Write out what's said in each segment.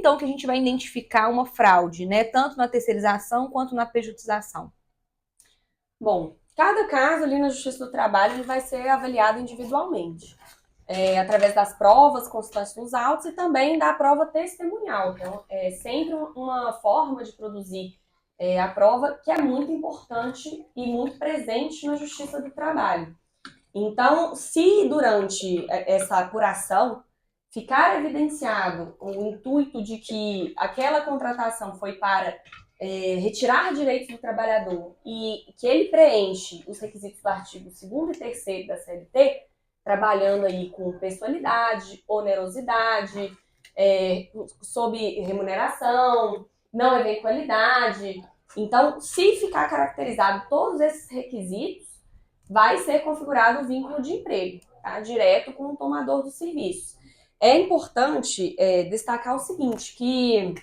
então que a gente vai identificar uma fraude, né? Tanto na terceirização quanto na pejotização? Bom, cada caso ali na Justiça do Trabalho ele vai ser avaliado individualmente, através das provas constantes nos autos e também da prova testemunhal. Então, é sempre uma forma de produzir a prova que é muito importante e muito presente na Justiça do Trabalho. Então, se durante essa apuração ficar evidenciado o intuito de que aquela contratação foi para retirar direitos do trabalhador e que ele preenche os requisitos do artigo 2º e 3º da CLT, trabalhando aí com pessoalidade, onerosidade, sob remuneração, não eventualidade. Então, se ficar caracterizado todos esses requisitos, vai ser configurado o vínculo de emprego, tá? Direto com o tomador do serviço. É importante destacar o seguinte, que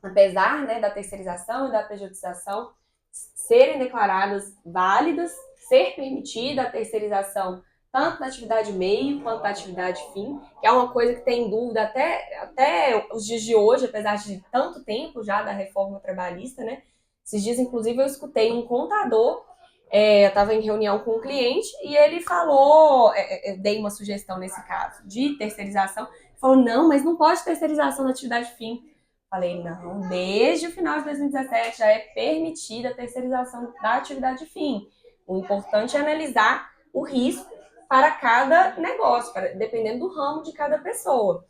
apesar, né, da terceirização e da pejotização serem declaradas válidas, ser permitida a terceirização tanto da atividade meio quanto da atividade fim, que é uma coisa que tem em dúvida até os dias de hoje, apesar de tanto tempo já da reforma trabalhista, né? Esses dias, inclusive, eu escutei um contador, eu estava em reunião com um cliente e ele falou, eu dei uma sugestão nesse caso, de terceirização, falou, não, mas não pode terceirização na atividade fim. Falei, não, desde o final de 2017 já é permitida a terceirização da atividade fim. O importante é analisar o risco para cada negócio, dependendo do ramo de cada pessoa.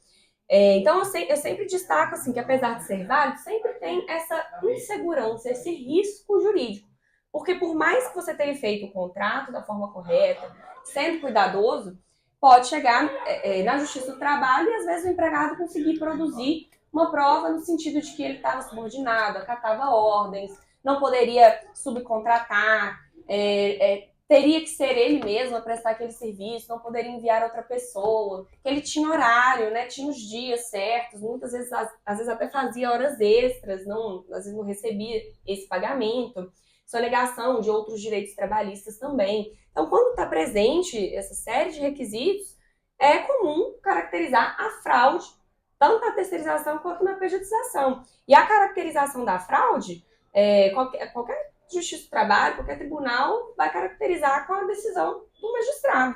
Então, eu sempre destaco assim, que apesar de ser válido, sempre tem essa insegurança, esse risco jurídico. Porque por mais que você tenha feito o contrato da forma correta, sendo cuidadoso, pode chegar na Justiça do Trabalho e às vezes o empregado conseguir produzir uma prova no sentido de que ele estava subordinado, acatava ordens, não poderia subcontratar, teria que ser ele mesmo a prestar aquele serviço, não poderia enviar outra pessoa, que ele tinha horário, né, tinha os dias certos, muitas vezes, às vezes até fazia horas extras, às vezes não recebia esse pagamento, sonegação de outros direitos trabalhistas também. Então, quando está presente essa série de requisitos, é comum caracterizar a fraude, tanto na terceirização quanto na pejotização. E a caracterização da fraude, qualquer Justiça do Trabalho, qualquer tribunal vai caracterizar com a decisão do magistrado.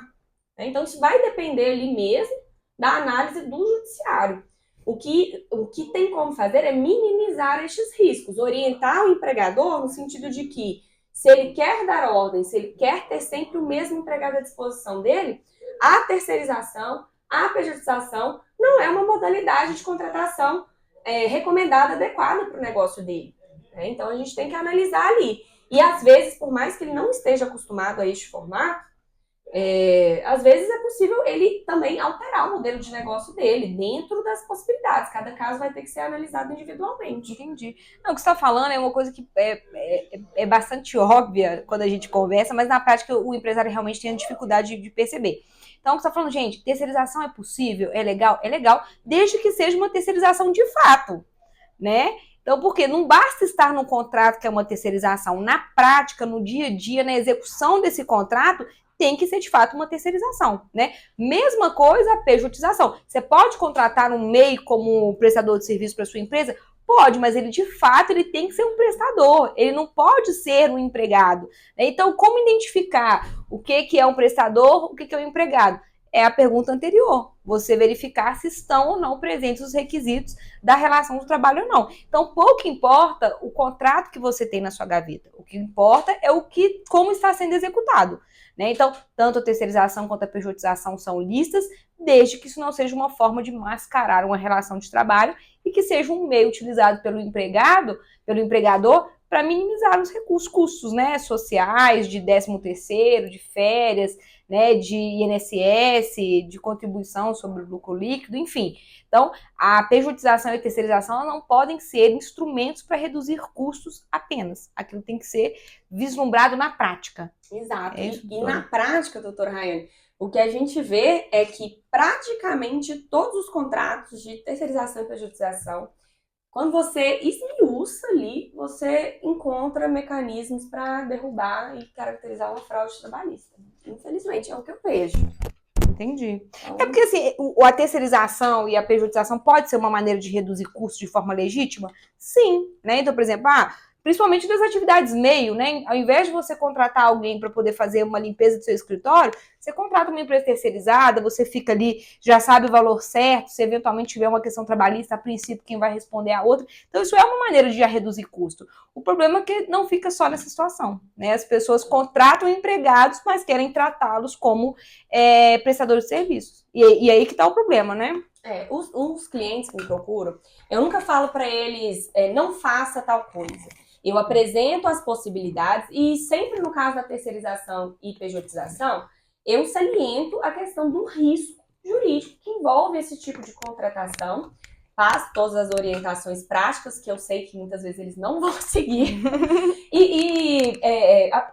Né? Então, isso vai depender ali mesmo da análise do judiciário. O que tem como fazer é minimizar estes riscos, orientar o empregador no sentido de que, se ele quer dar ordem, se ele quer ter sempre o mesmo empregado à disposição dele, a terceirização, a pejotização não é uma modalidade de contratação recomendada, adequada para o negócio dele. Né? Então, a gente tem que analisar ali. E, às vezes, por mais que ele não esteja acostumado a este formato, às vezes é possível ele também alterar o modelo de negócio dele dentro das possibilidades. Cada caso vai ter que ser analisado individualmente. Entendi. Não, o que você está falando é uma coisa que é bastante óbvia quando a gente conversa, mas na prática o empresário realmente tem a dificuldade de perceber. Então, o que você está falando, gente, terceirização é possível? É legal, desde que seja uma terceirização de fato, né? Então, porque não basta estar no contrato que é uma terceirização, na prática, no dia a dia, na execução desse contrato, tem que ser de fato uma terceirização, né? Mesma coisa a pejotização. Você pode contratar um MEI como prestador de serviço para sua empresa? Pode, mas ele de fato ele tem que ser um prestador, ele não pode ser um empregado. Né? Então, como identificar o que é um prestador, o que é um empregado? É a pergunta anterior, você verificar se estão ou não presentes os requisitos da relação do trabalho ou não. Então, pouco importa o contrato que você tem na sua gaveta, o que importa é como está sendo executado. Né? Então, tanto a terceirização quanto a pejotização são lícitas, desde que isso não seja uma forma de mascarar uma relação de trabalho e que seja um meio utilizado pelo empregador, para minimizar os custos, né, sociais, de 13º, de férias, né, de INSS, de contribuição sobre o lucro líquido, enfim. Então, a pejotização e a terceirização não podem ser instrumentos para reduzir custos apenas. Aquilo tem que ser vislumbrado na prática. Exato. E na prática, doutora Rayane, o que a gente vê é que praticamente todos os contratos de terceirização e pejotização, quando você esmiuça ali, você encontra mecanismos para derrubar e caracterizar uma fraude trabalhista. Infelizmente, é o que eu vejo. Entendi. Então, É porque assim, a terceirização e a pejotização pode ser uma maneira de reduzir custos de forma legítima? Sim, né? Então, por exemplo, principalmente das atividades meio, né? Ao invés de você contratar alguém para poder fazer uma limpeza do seu escritório, você contrata uma empresa terceirizada, você fica ali, já sabe o valor certo, se eventualmente tiver uma questão trabalhista, a princípio quem vai responder é a outra. Então, isso é uma maneira de já reduzir custo. O problema é que não fica só nessa situação, né? As pessoas contratam empregados, mas querem tratá-los como prestadores de serviços. E aí que está o problema, né? Os clientes que me procuram, eu nunca falo para eles, não faça tal coisa. Eu apresento as possibilidades e sempre no caso da terceirização e pejotização, eu saliento a questão do risco jurídico que envolve esse tipo de contratação. Passo todas as orientações práticas, que eu sei que muitas vezes eles não vão seguir,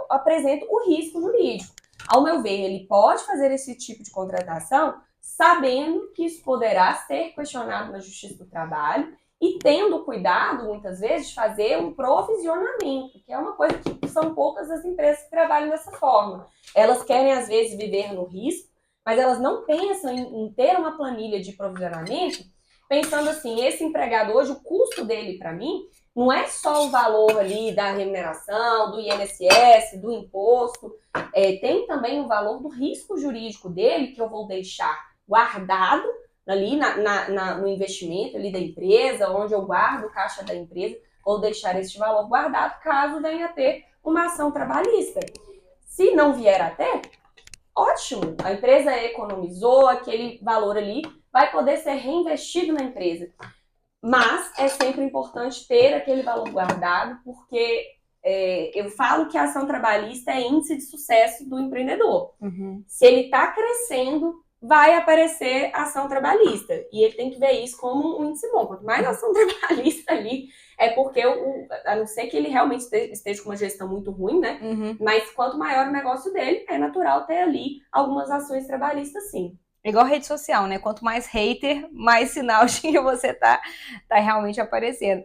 apresento o risco jurídico. Ao meu ver, ele pode fazer esse tipo de contratação sabendo que isso poderá ser questionado na Justiça do Trabalho e tendo cuidado, muitas vezes, de fazer um provisionamento, que é uma coisa que são poucas as empresas que trabalham dessa forma. Elas querem, às vezes, viver no risco, mas elas não pensam em ter uma planilha de provisionamento, pensando assim, esse empregado hoje, o custo dele para mim, não é só o valor ali da remuneração, do INSS, do imposto, tem também o valor do risco jurídico dele, que eu vou deixar guardado ali no investimento ali da empresa, onde eu guardo o caixa da empresa, vou deixar este valor guardado caso venha a ter uma ação trabalhista. Se não vier a ter, ótimo, a empresa economizou aquele valor ali, vai poder ser reinvestido na empresa. Mas é sempre importante ter aquele valor guardado, porque eu falo que a ação trabalhista é índice de sucesso do empreendedor. Uhum. Se ele está crescendo, vai aparecer ação trabalhista. E ele tem que ver isso como um índice bom. Quanto mais ação trabalhista ali, é porque, a não ser que ele realmente esteja com uma gestão muito ruim, né? Uhum. Mas quanto maior o negócio dele, é natural ter ali algumas ações trabalhistas, sim. Igual rede social, né? Quanto mais hater, mais sinal de que você tá realmente aparecendo.